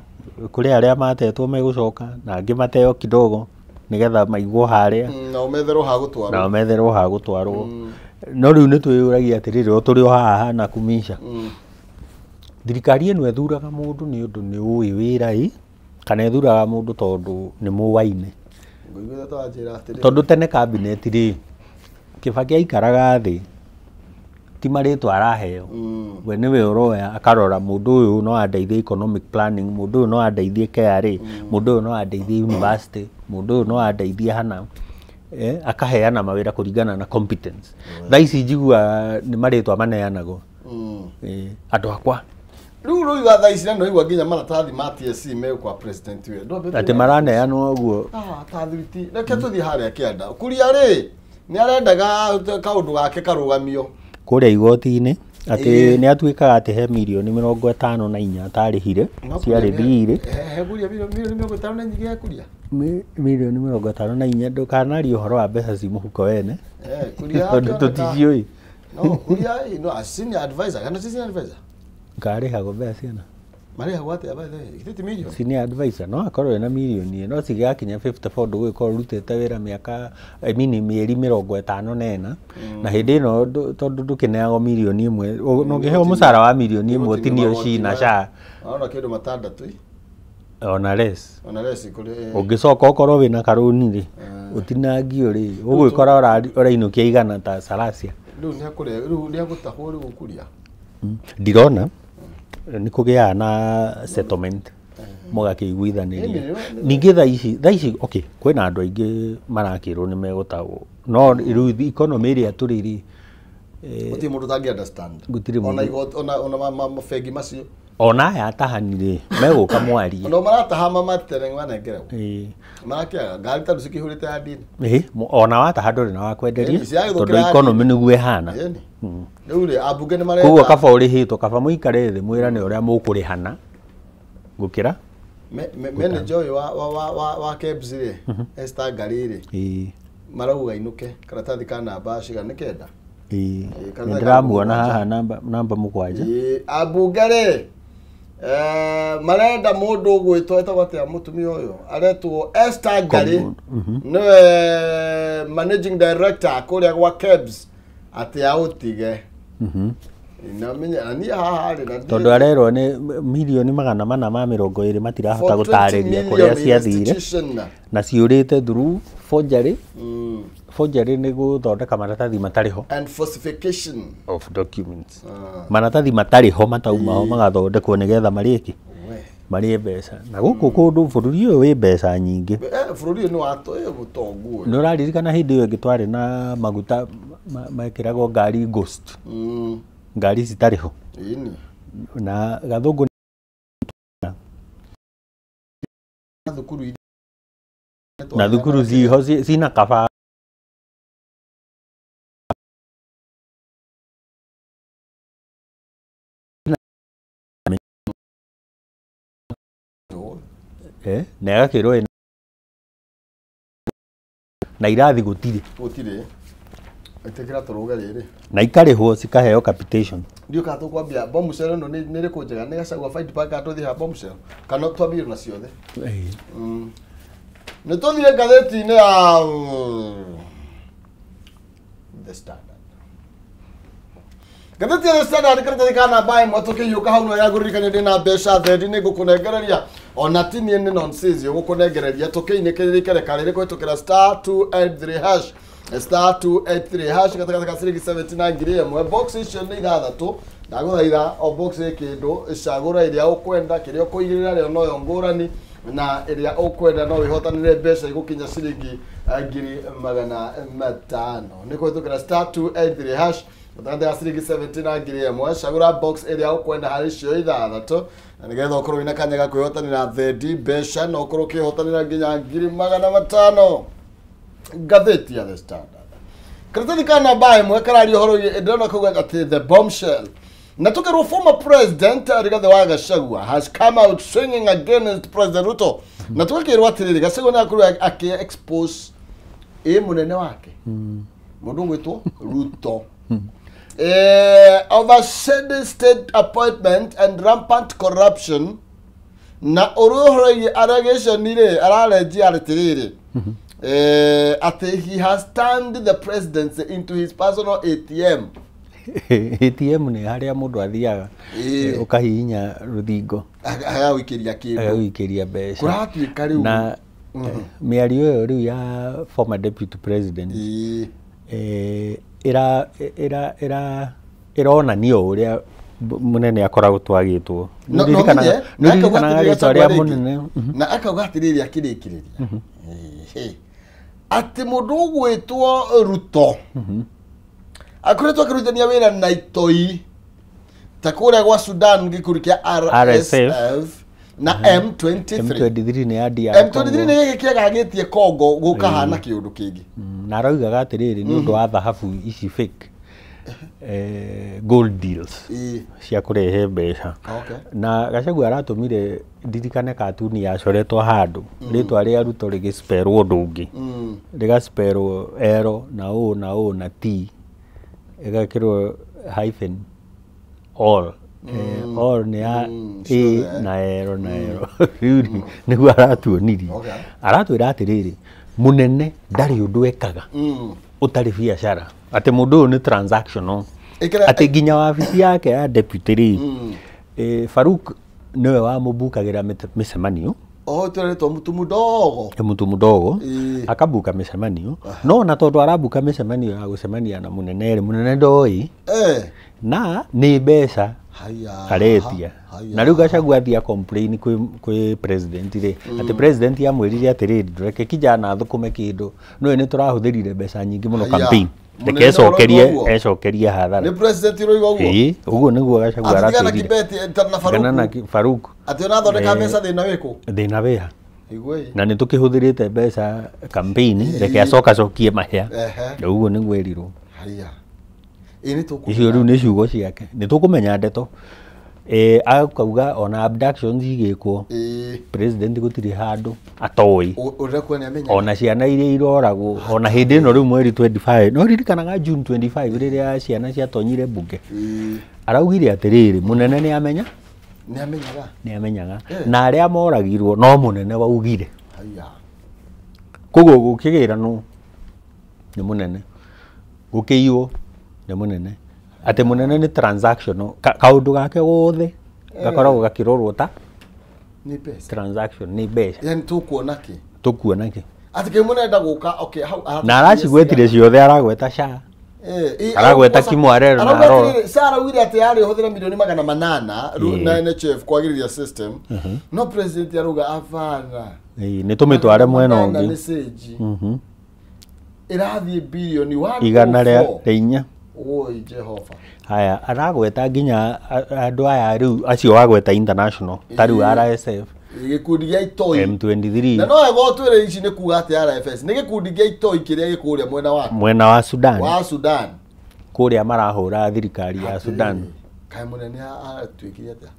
kuri aria matetwo megucoka na angi mateo kidogo nigetha maigwo haria na umetherwo ha gutwarwo no riu ni twiyuragia atiriri o turi haha na kumisha thirikari eno ethuraga mundu ni undu ni uwi wira kana ethuraga mundu tondu ni muwaine tondu tene cabinet ri Kibaki aikaraga thi ti maritwa araheo we niwe uroya akarora mundu uyu no andeithie economic planning mundu uyu no andeithie KRA mundu uyu no andeithie university mundu uyu no andeithie hana akaheana mawira kuringana na competence thaici njigua ni maritwa maneanago andu akwa riu iwa thaici no igwa nginya maratathi ma TSC me kwa president we ati maraneanwo uguo tathiriti reke tuthie haria kianda kuria ri ni arendaga kaundu gake karugamio kuria igoti-ini ati ni atuikaga ati he milioni 54 atarihire ciari thire kuria milioni 54 nyingi ya kuria milioni 54 ndukanaria uhoro wa mbeca ci muhuko wene kuria tuticioi no kuria no senior advisor kana senior advisor ngarihago mbeca ciana marihago ati abathe itete milioni senior advisor no akorwo na milioni no cigakinya 54 ndugwikorwo rutete wira miaka mieri 54 na hindi no tondu ndukineago milioni imwe no ngiheo mucara wa milioni imwe tinio cina sha ona kindu matandatu ona less kuri ungicoka ukorwo wina karuni ri utinangio ri ugwikora urainukia igana ta Salasia riu ni agutahwo ri gukuria ndirona ni kugia na settlement mugakiguithaniria ningi thaici okay kwina andu aingi marakirwo ni megutagwo no riu economy ria turiri uti mundu tangi understand ona mafegi macio ona aya atahanire meguka mwarie no marataha matere ngwanengerwo marakiaga ngari tatu cikihurite ya dini ona wataha nduri na wakwenderia tondu economy niguo ihana riu ri abunge ni marenda kuguo kaba urihitwo kaba muikare thi mwirane uria mukurihana gukira manager uyu wa KEBS ri Esther Ngari ri marauga inuke karatathi ka namba ciga ni kenda ndiramuona haha namba mugwanja abunge ri marenda mundu gwitwo etagwo atia mutumia uyu aretwo Esther Ngari niwe managing director kuria gwa KEBS ati autige na ni haha ri na tondu arerwo ni milioni 420 matirahota gutariria kuria ciathire na ciurite through forgery forgery ni guthondeka maratathi matariho and falsification of documents maratathi matariho mataumaho magathondekwo nigetha marieki marie mbeca na guku kundu bururi uyu wi mbeca nyingi bururi ni watoe gutongu no raririkana hindi iyo ngitwari na maguta makiragwo ngari ghost ngari citariho na gathungu na thukuru ziho cina kaba na agakirwo na irathi gutiri itekira turuga riri na ikarihwo cikaheo capitation ndio ka tu kwambia bombshell no ni riko njega ni gacagwa fight pack atuthi ha bombshell kana twambire na ciothe nä tå thiä ngathäti-inä ya The Standard. Ngathäti ya The Standard karatathi ka namba ĩmwe tũkĩhiũka hau no yagũririkania ndĩ na mbeca thendi nĩ ngũkũnengereria ona ti niĩ nĩ nonsense ũgũkũnengereria tũkĩinĩkĩrĩria karĩ rĩ kũhĩtũkĩra *283# *283# gatagatĩ ka ciringi 79,000 box icio nĩ ithathatũ ndagũthaitha o box kĩndũ cagũra ĩrĩa ũkwenda kĩrĩa ũkũigĩrĩra rĩo noyo ngũrani na ĩrĩa ũkwenda no wĩhotanĩre mbeca igũkinya ciringi 500 nĩ kũhĩtũkĩra *283# gatagatĩ ka ciringi 79,000 cagũra box ĩrĩa ũkwenda harĩ cio ithathatũ na nĩgetha ũkorwo wĩna kanya ga kwĩhotanĩra thendi mbeca na ũkorwo ũkĩhotanĩra nginya 500,000 ngathĩti ya The Standard karatathi ka namba ĩmwe kararia ũhoro ndĩrona kuuga atĩ the bombshell na tukerwo former president Rigathi wa Gachagua has come out swinging against President Ruto na tukakirwo atiriri Gachagua nĩ akorwo aki-expose mũnene wake mũndũ gwĩtwo Ruto over shady state appointment and rampant corruption na ũrũhoro allegation ire ararenjia atiriri ati he has turned the presidency into his personal ATM. ATM nĩ harĩa mũndũ athiaga ũkahihinya rũthingo agagũikĩria mbeca kũratuĩka rĩu na mĩario ĩyo rĩu ya former deputy president ĩronania ũrĩa mũnene akoragwo twagĩtwo nĩririkanaga rĩtwa rĩa mũnene na akauga atĩrĩrĩ akĩrĩkĩrĩria atĩ mũndũ ũgwĩtwo Ruto akoretwo akĩrutania wĩra na itoi ta kũrĩa gwa Sudan gĩkundi kĩa RSF na M23 nĩ ya DR M23 nĩ gĩkĩ kĩagagĩtie Congo gũkahana kĩũndũ kĩngĩ na araugaga atĩrĩrĩ nĩ ũndũ wa thahabu ici fake gold deals cia kũrehe mbeca na Gachagua aratũmire ndirikane katuni yacoretwo handũ rĩtwa rĩa Ruto rĩgĩsperwo ũndũ ũngĩ rĩgasperwo ero na o na o na t ĩgakĩrwo hyphen all all nĩ ya a na ero na ero rĩu nĩguo aratuonirie aratwĩra atĩrĩrĩ mũnene ndarĩ ũndũ ekaga ũtarĩ biacara atĩ mũndũ ũyũ nĩ transactional atĩ nginya wabici yake ya deputy rĩ Faruk niwe wamũbukagĩra mĩcemanio tũretwo mũtu mũdogo akabuka mĩcemanio no na tondũ arabuka mĩcemanio ya gũcemania na mũnene mũnene ndoĩ na nĩ mbeca aretia na rĩu Gachagua athia complain kwĩ president rĩ atĩ president amwĩrire atĩrĩrĩ ndũreke kijana thũkũme kĩndũ no nĩ tũrahũthĩrire mbeca nyingĩ mũno campaign ecokerie hathara nĩ president roiga ũguo ũguo nĩguo Gachagua aratwĩrire na Faruk atĩ ũnathondeka mbeca thĩna wĩha na nĩ tũkĩhũthĩrĩte mbeca campaign reke acokacokie mahĩa ũguo nĩguo erirwo icio rĩu nĩ ciugo ciake nĩ tũkũmenya ndeto akauga ona abductions igĩkwo president gũtirĩ handũ atoĩ ona ciana iria iroragwo ona hĩndĩ ĩno rĩu mweri 25 no ririkanaga June 25 rĩrĩa ciana ciatonyire mbunge araugire atĩrĩrĩ mũnene nĩ amenyaga na arĩa moragirwo no mũnene waugire koguo gũkĩgĩranwo nĩ mũnene gũkĩiywo nĩ mũnene atĩ mũnene nĩ transactional kaũndũ gake gothe gakoragwo gakĩrorwo ta nĩ mbeca transaction nĩ mbeca yani tũkuona kĩ atĩ kĩ mũnenda gũka okay na aracigwetire ciothe aragweta SHA aragweta Kimwarero na Roro Sara wili atĩ yarĩ hũthĩra milioni 800 na NHF kwagĩrithia system no president aruga afana nĩ tũmĩtware mwena ũngĩ irathiĩ bilioni 1 igana rĩa 4 oi Jehova haya aragweta nginya andũ aya rĩu acio wagweta international ta rĩu RSF gĩkundi gĩa itoi M23 na no egotwĩre ici nĩ kuga atĩ RFS nĩ gĩkundi gĩa itoi kĩrĩa gĩkũrĩa mwena wa Sudan kũrĩa marahũra thirikari ya Sudan kaĩ mũnene atuĩkire atĩa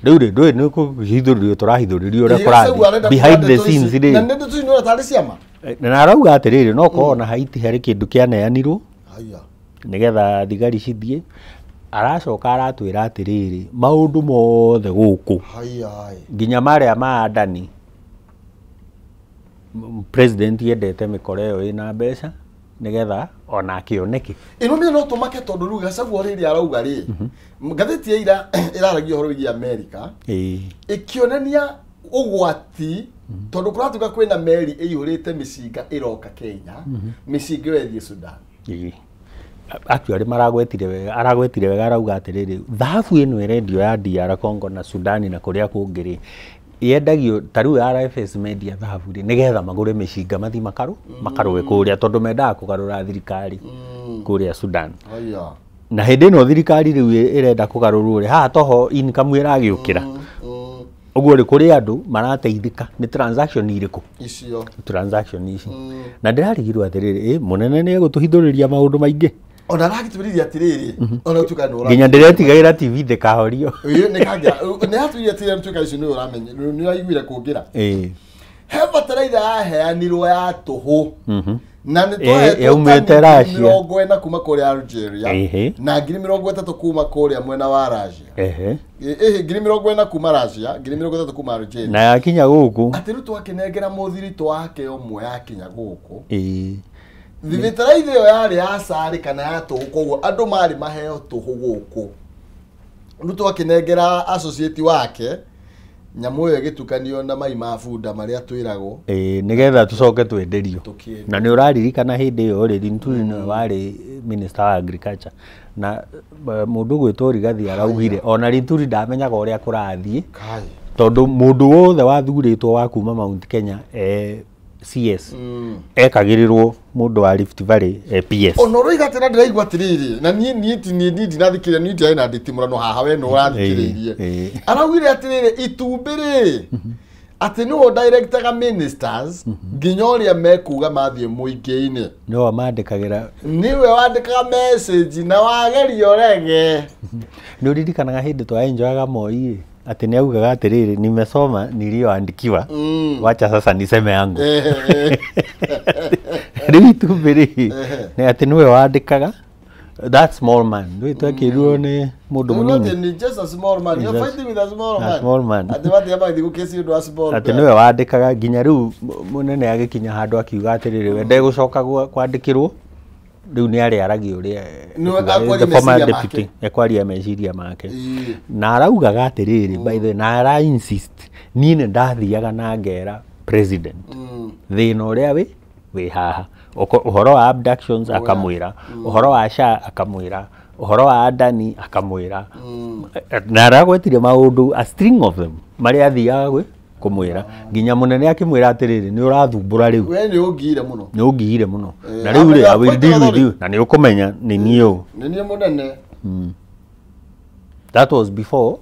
rĩu ndũĩ nĩ kũhithũrĩrio tũrahithũrĩrio ũrĩa kũrathiĩ behind the scenes rĩ na nĩ tũinũra tarĩ ciama na arauga atĩrĩrĩ no korwo na Haiti harĩ kĩndũ kĩaneanirwo nĩgetha thigari cithiĩ aracoka aratwĩra atĩrĩrĩ maũndũ mothe gũkũ nginya marĩa ma Adani president yendete mikore yo ina mbeca nigetha ona kioneki ino mi no tumake tondu ruga Gachagua riri arauga ri ngatheti ya ira iraragia horo wi America ikionania ugwati tondu kuratuka kwina meri iyurite micinga iroka Kenya micinga wethi Sudan actually aragwetire wega arauga atiriri thahabu ino irendio ya DR Congo na Sudan na kuria kungiri yendagio taru RFS media thahabu ri nigetha magure micinga mathi makaruwe kuria tondu mendaga kugarura thirikari kuria Sudan na hindi no thirikari riu irenda kugarurwo ri haha toho income iragiukira uguo ri kuri andu marateithika ni transaction iriku icio transaction ici na ndirarigirwo atiriri munene ni egutuhithuriria maundu maingi ona ragitubiriria atiriri ona utuka no nginya ndiretigaira TV ndikahorio ni kagia ni atuire atiriri tuka icio ni uramenye ni aiguire kungira he bataraitha yaheanirwo ya tuhu na ni yaumite Russia 40 kuma kuri Algeria na 30 kuma kuri mwena wa Russia 30 kuma Russia 30 kuma Algeria na yakinya guku atiru twakinengera muthirito wake omwe yakinya guku thibitaraitha yo yari asari kana ya tuhu koguo andu mari maheo tuhu guku ndu twakinengera associate wake nyamu yo gitukanio na mai mafunda maria twiragwo nigetha tucoke twenderio na ni uraririkana hindi yo ri Nturi no wari minister wa agriculture na mundu gwitwo Rigathi araugire ona Nturi ndamenyaga uria kurathie tondu mundu wothe wathuritwo wa kuma Mount Kenya CS ekagirirwo mundu wa Rift Valley PS ono roiga tena ndiraigwa atiriri na ni ndinathikire ni ndai na nditimurano haha we no urathikiririe arauire atiriri itumbiri ati no director ministers nginyoria mekuga mathie muingi-ini no mandikagira niwe wandikaga message na wagerio rege ni uririkanaga hindi twaenjoyaga Moi ati ni augaga atiriri nimesoma niliyoandikiwa wacha sasa niseme yangu riu itumbiri ni ati niwe wandikaga that small man ndio twakirwo ni mundu munini ni just a small man you're fighting with a small man ati wati yaba thigu kesi ndo a small ati niwe wandikaga nginya riu munene agikinya handu akiuga atiriri we ndegucoka kwandikirwo riu ni ari aragio ri former deputy ekwaria meciria make na araugaga atiriri by the na ara insist ni ne ndathiaga na ngera president thina uria wi haha uhoro wa abductions akamwira uhoro wa SHA akamwira uhoro wa Adani akamwira na aragwetire maundu a string of them mari athiaga kumwira nginya munene akimwira atiriri ni urathumbura riu we ni ungire muno na riu ri I will deal with you na ni ukumenya ni niyo ni munene that was before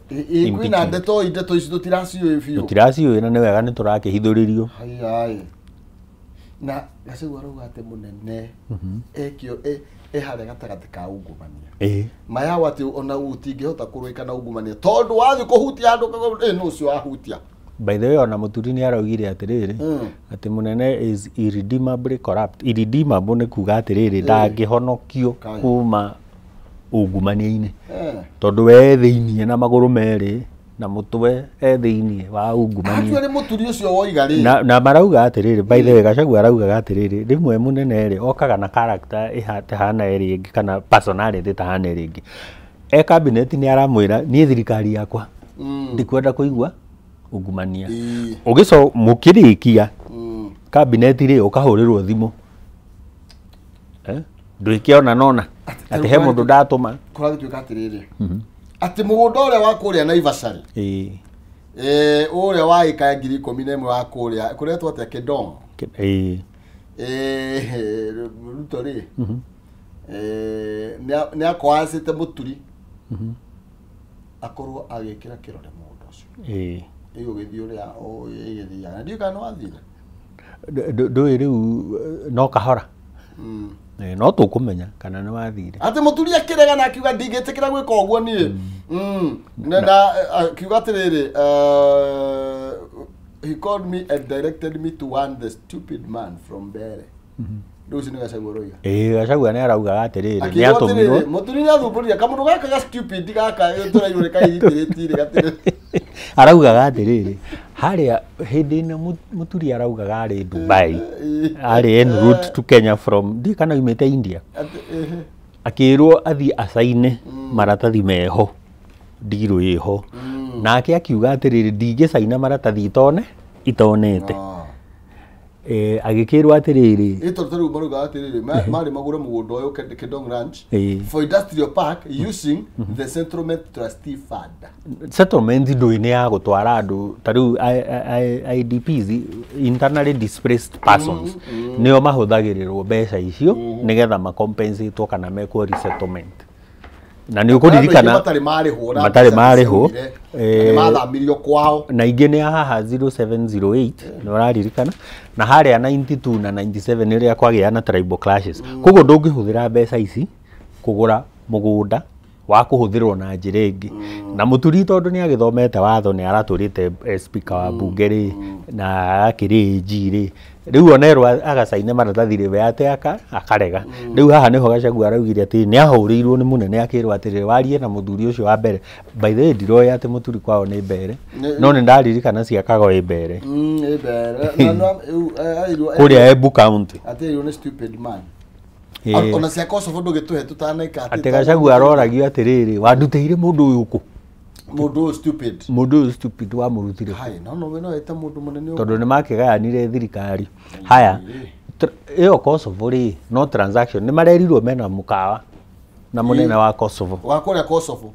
kwina ndeto ici tutiracio na ni wega ni turakihithuririo ai na Gachagua arauga ati munene ekio hare gatagati ka ungumania maya wati ona utingihota kuruika na ungumania tondu wathi kuhutia andu no cio ahutia by the way ona Muturi ni araugire atiriri ati munene is irredeemably corrupt irredeemable ni kuga atiriri ndangihonokio kuma ungumania-ini tondu we thiini na maguru meri na mutwe thiini wa ungumania atu Muturi ucio woiga ri na marauga atiriri by the way Gachagua arauga atiriri rimwe munene ri okaga na character ihana eri ingi kana personality tahana eri ingi cabinet ni aramwira ni thirikari yakwa ndikwenda kuigua ungumania ugico mukirikia cabinet ri ukahurirwo thimu ndwikiona nona ati he mundu ndatuma kuragituika atiriri ati mugunda uria wa kuria Naivasha uria wa ika 11,000 wa kuria kuretwo atia Kidong ruto ri ni akwasite Muturi akorwo agikira kirore mundu ucio iyo githio ria igithia na ndio kana wathire ndui riu no kahora no tukumenya kana ni wathire ati Muturi akirega na akiuga ndingitikira gwika uguo ni na akiuga atiriri he called me and directed me to warn the stupid man from Mbere nduci ni Gachagua roiga Gachagua ni arauga atiriri ni atumirwo Muturi ni athumburia kamundu gaka ga stupid gaka turaiyure kairitiriti ri gatiriri araugaga atiriri haria hindi ino muturi araugaga ari Dubai ari en route to Kenya from ndi kana imete India akirwo athi asaine maratathi meho ndiru iho nake akiuga atiriri ndingicaina maratathi itonete agikirwo atiriri ito taru maruga atiriri mari magure mugundo uyu Kidong Ranch for industrial park using the settlement trustee fund. Settlement nduine ya gutwara andu taru IDPs internally displaced persons nio mahuthagirirwo mbeca icio nigetha ma compensate kana mekwo resettlement na ni ukuririkana matari marihwo mathamirio kwao na ingi ni haha 0708 no raririkana na haria 92 na 97 ria kwagia na tribal clashes koguo ndungihuthira mbeca ici kugura mugunda wa kuhuthirwo na njira ingi na muturi tondu ni agithomete watho ni araturite speaker wa bunge ri na akiri njiri riu onerwa agacaine maratathi ri we ate akarega riu haha niho Gachagua araugire ati ni ahurirwo ni munene akirwa ati warie na muthuri ucio wa mbere by the way ndiroya ati muturi kwao ni mbere no ni ndaririkana ciakago i mbere kuria Embu County ati ni stupid man ona cia Kosovo ndugituhe tutanaika ati Gachagua aroragio atiriri wanduteire mundu uyu ku mundu stupid wa murutire hai no we no eta mundu munene tondu ni makigayanire thirikari haya iyo Kosovo ri no transaction ni marerirwo mena mukawa na munene wa Kosovo wa kuria Kosovo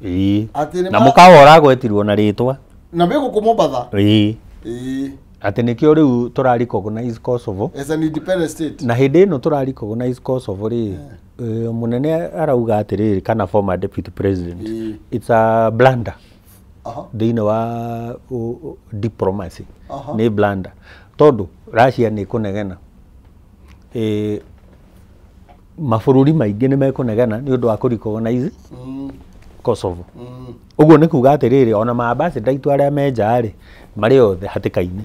na mukawa uragwetirwo na ritwa na bigo kumombatha ati nikio riu turarecognize Kosovo as an independent state na hindi ino turarecognize Kosovo ri munene arauga atiriri kana former deputy president it's a blunder thini wa diplomacy ni blunder tondu Russia ni kunegena mabururi maingi ni mekunegena ni undu wa kurecognize Kosovo uguo ni kuga atiriri ona maambassador itu aria menja ri mari othe hatikaine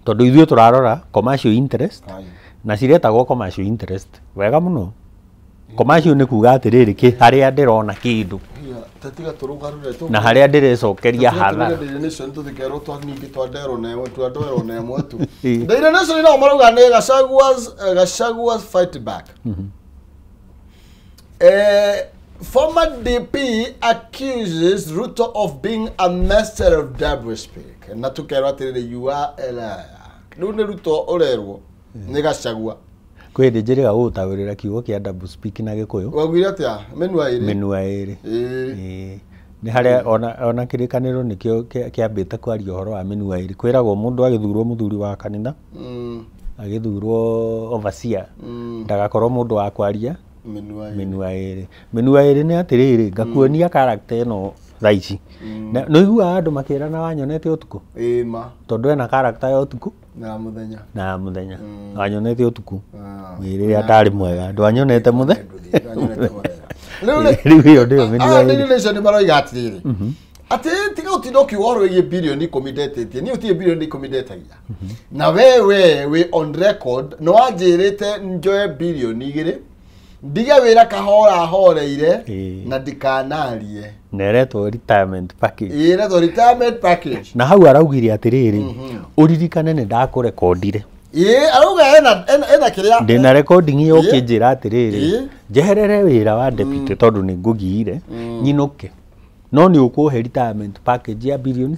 tondu ithuĩ turarora commercial interest na ciretagwo commercial interest wega muno commercial ni kuga atiriri ki haria ndirona kindu tatiga turugarure tu na haria ndirecokeria hathara nation tuthikerwo twaningi twandero na mwetu Daily Nation no marauga ni Gachagua's fight back former DP accuses Ruto of being a master of double speak na tukerwo atiriri you are riu ni Ruto urerwo ni Gachagua kwende njiriga gutawirira kiugo kia double speak na Gikuyu wagwire atia menua iri ni haria ona kirikaniro nikio kiambite kwaria uhoro wa menua iri kwiragwo mundu agithurwo muthuri wa kanitha agithurwo overseer ndagakorwo mundu wa kwaria menua iri ni atiriri ngakuonia character ino thaici no igua andu makirana wanyonete utuku tondu ena character ya utuku na muthenya wanyonete utuku wiri atari mwega ndwanyonete muthenya riu iyo ndio menua iri nation maroiga atiriri ati tiga utindo kiworo ye billion committed ni utie billion committed na we on record no ajirite njoe billion igire ndiga wira kahora horeire na ndikanarie neretwo retirement package na hau araugire atiriri uririkane ni ndakurekondire arauga ena kiria ndina recording yo kinjira atiriri njeherere wira wa deputy tondu ni ngugiire nyinuke no ni ukuhe retirement package ya billion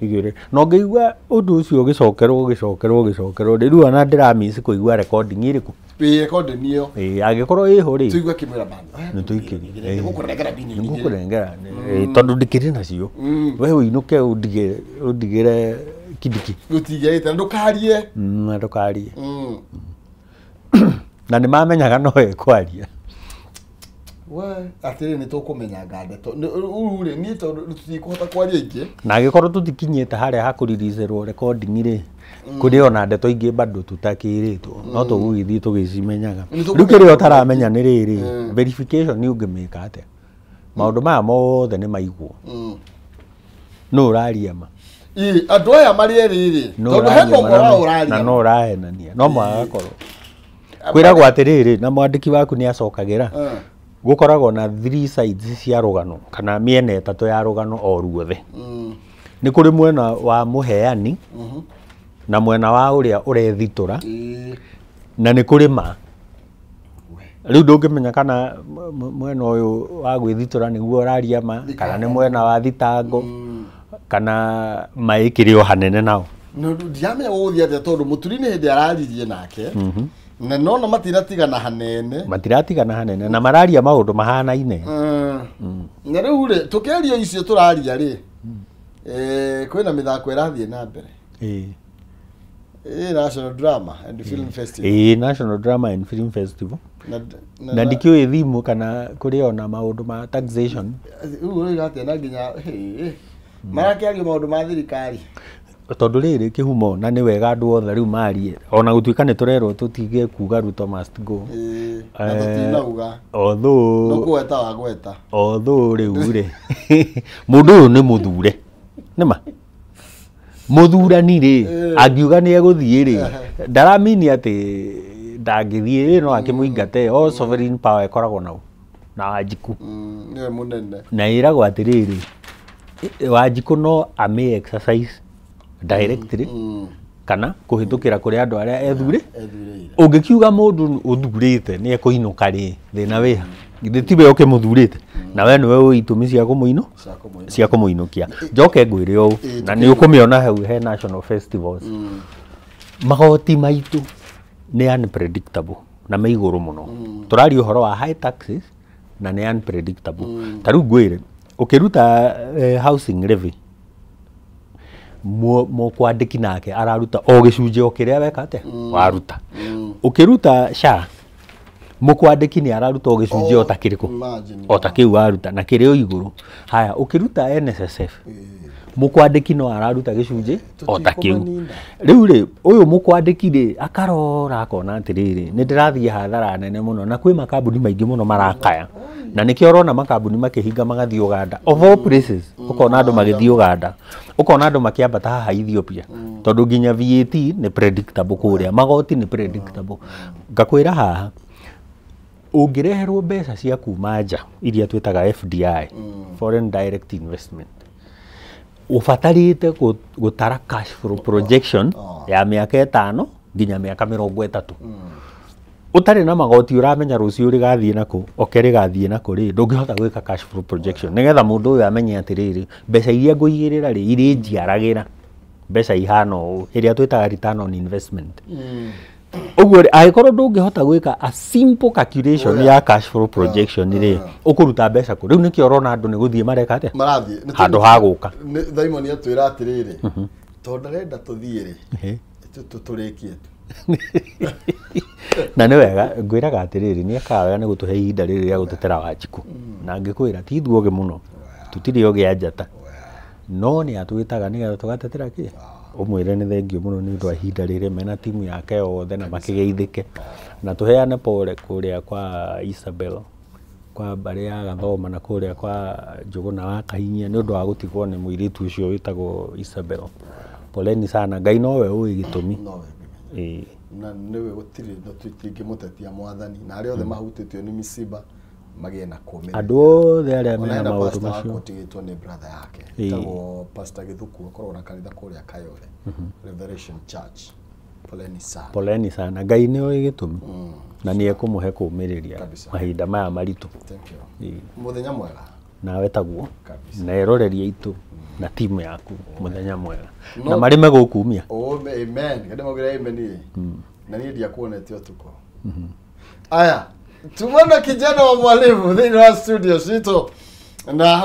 igire no ngeigua undu ucio gicokerwo riu ana ndiramiss kuigua recording iriku recording iyo agikorwo iho ri tuigua kimwira bana ni tuikiri ngukurengera tondu ndikiri nacio we uinuke undigire kidiki gutigirite ndukarie na ni mamenyaga no ekwaria we atiri ni tukumenya ndeto uri ni tondu tutikuhota kwaria ingi na agikorwo tutikinyite haria hakuriricirwo recording ri kuri ona ndeto ingi bado tutakiritwo no tugugithii tugicimenyaga riu kirio taramenya ni riri verification ni ungimika atia maundu maya mothe ni maiguo no uraria ma andu aya mari riri tondu heko mora uraria na no urahenania no mwagakorwo kwiragwo atiriri na mwandiki waku ni acokagira gukoragwo na 3 sides cia rugano kana miena etatu ya rugano o ruothe ni kuri mwena wa muheani na mwena wa uria urethitura na ni kuri ma riu ndungimenya kana mwena uyu wa gwithitura niguo uraria ma kana ni mwena wa thitango kana maikirio hanene nao no ndiamenya uthia atia tondu muturine hindi araririe nake na nona matiratigana hanene na mararia maundu mahanaine na riu ri tukerio icio turaria ri kwina mithako irathie na mbere National Drama and Film Festival National Drama and Film Festival na ndikiwe thimu kana kuri ona maundu ma taxation uri gate na nginya marakiario maundu ma thirikari tondu riri kihumo na ni wega andu othe riu marie ona gutuika ni turerwo tutige kuga Ruto must go na tutinauga although no gweta wa gweta although riu ri mundu ni muthure nima muthurani ri angiuga ni eguthie ri ndaramini ati ndangithie ri no akimuingate o sovereign power ekoragwo nau na Wanjiku ni munene na iragwo atiriri Wanjiku no ame exercise directly kana kuhitukira kuri andu aria ethure ungikiuga mundu uthurite ni ekuinuka ri thina wiha githitibe oke muthurite na we niwe uitumi cia kumuinukia njoke ngwire o na ni ukumiona hau he national festivals magoti maitu ni unpredictable na meiguru muno turari uhoro wa high taxes na ni unpredictable taru ngwire ukiruta housing levy mo kwandiki nake araruta o gicunje o kiria weka ate waruta ukiruta SHA mo kwandiki ni araruta o gicunje o takiriku o takiu waruta na kirio iguru haya ukiruta NSSF mo kwandiki no araruta gicunje o takiu riu ri uyu mo kwandiki ri akarora akona atiriri ni ndirathie hathara nene muno na kwi makambuni maingi muno marakaya na nikio rona makambuni makihinga magathie Uganda of all places ukona andu magithie Uganda ukona andu makiambata haha Ethiopia tondu nginya VAT ni predictable kuria magoti ni predictable ngakwira haha ungireherwo mbeca cia kuma nja iria twitaga FDI foreign direct investment ufatarite gutara cash flow projection ya miaka 5 nginya miaka 30 utari na magoti uramenya rucio rigathie nako okeri gathie nako ri ndungihota gwika cash flow projection nigetha mundu uyu amenye atiriri mbeca iria nguigirira ri iri njiaragira mbeca ihano iria twitaga return on investment uguo aikorwo ndungihota gwika a simple calculation ya cash flow projection ri ukuruta mbeca ku riu nikio rona andu ni guthie mareka ate marathie handu ha guka Daimoni atwira atiriri tondu renda tuthie ri tuturikie na ni wega ngwiraga atiriri ni akawa ni gutuhe ihinda riri ria gutetera Wanjiku na ngikwira ti ithuoge muno tutiri oge ajata no ni atwitaga nigetha tugatetera ki umwire ni thengio muno ni ndo ihinda riri mena timu yake yothe na makigeithike na tuheane pole kuria kwa Isabel kwa bari ya gathoma na kuria kwa Njuguna wa Kahinyia ni undu wa gutigwo ni muiritu ucio witagwo Isabel poleni sana ngai nowe uwi gitumi na niwe gutiri ndo twitingi mutetia mwathani na ari othe mahutitio ni misiba magie na kumira andu othe aria mena maundu macio kutigitwo ni brother yake tagwo Pastor Githuku akorwo na kanitha kuria Kayole Revelation Church poleni sana ngai ni uwi gitumi na ni ekumuhe kumiriria mahinda maya maritu thank you muthenya mwega nawe taguo na eroreria itu na timu yaku muthenya mwega na marime gukumia amen kade mogira amen na ni ndia kuonete utuko aya tumona kijana wa mwalimu thini wa studio sito na